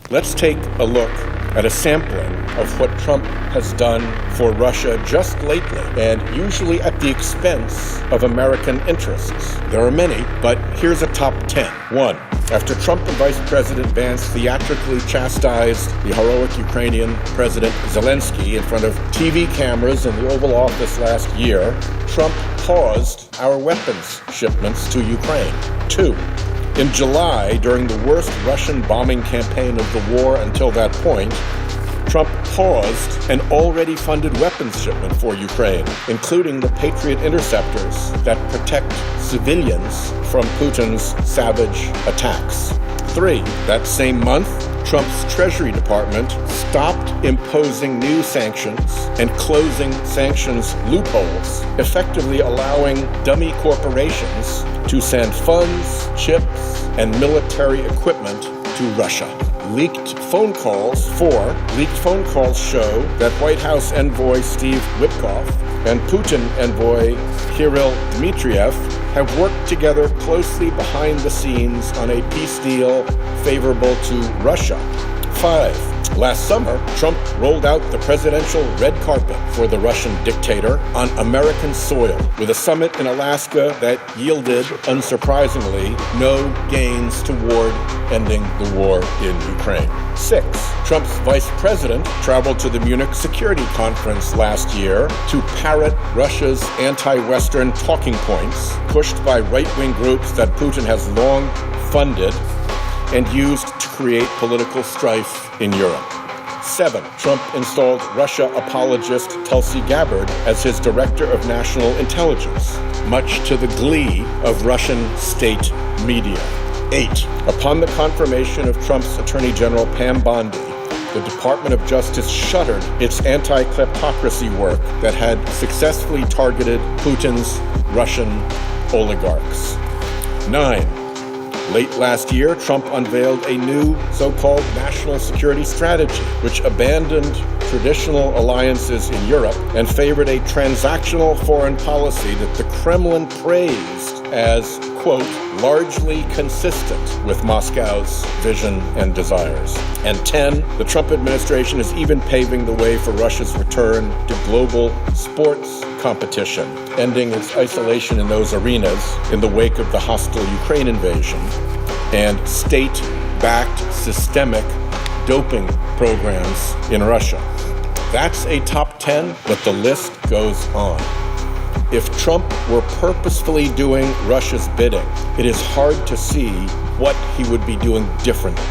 Let's take a look at a sampling of what Trump has done for Russia just lately, and usually at the expense of American interests. There are many, but here's a top 10. 1. After Trump and Vice President Vance theatrically chastised the heroic Ukrainian President Zelensky in front of TV cameras in the Oval Office last year, Trump paused our weapons shipments to Ukraine. 2. In July, during the worst Russian bombing campaign of the war until that point, Trump paused an already funded weapons shipment for Ukraine, including the Patriot interceptors that protect civilians from Putin's savage attacks. 3. That same month, Trump's Treasury Department stopped imposing new sanctions and closing sanctions loopholes, effectively allowing dummy corporations to send funds, chips, and military equipment to Russia. Leaked phone calls show that White House envoy Steve Whitcoff and Putin envoy Kirill Dimitryev have worked together closely behind the scenes on a peace deal favorable to Russia. 5. Last summer, Trump rolled out the presidential red carpet for the Russian dictator on American soil with a summit in Alaska that yielded, unsurprisingly, no gains toward ending the war in Ukraine. 6. Trump's vice president traveled to the Munich Security Conference last year to parrot Russia's anti-Western talking points pushed by right-wing groups that Putin has long funded and used to create political strife in Europe. 7. Trump installed Russia apologist Tulsi Gabbard as his director of national intelligence, much to the glee of Russian state media. 8. Upon the confirmation of Trump's Attorney General Pam Bondi, the Department of Justice shuttered its anti-kleptocracy work that had successfully targeted Putin's Russian oligarchs. 9. Late last year, Trump unveiled a new so-called national security strategy, which abandoned traditional alliances in Europe and favored a transactional foreign policy that the Kremlin praised as, quote, largely consistent with Moscow's vision and desires. And 10, the Trump administration is even paving the way for Russia's return to global sports competition, ending its isolation in those arenas in the wake of the hostile Ukraine invasion and state-backed systemic doping programs in Russia. That's a top 10, but the list goes on. If Trump were purposefully doing Russia's bidding, it is hard to see what he would be doing differently.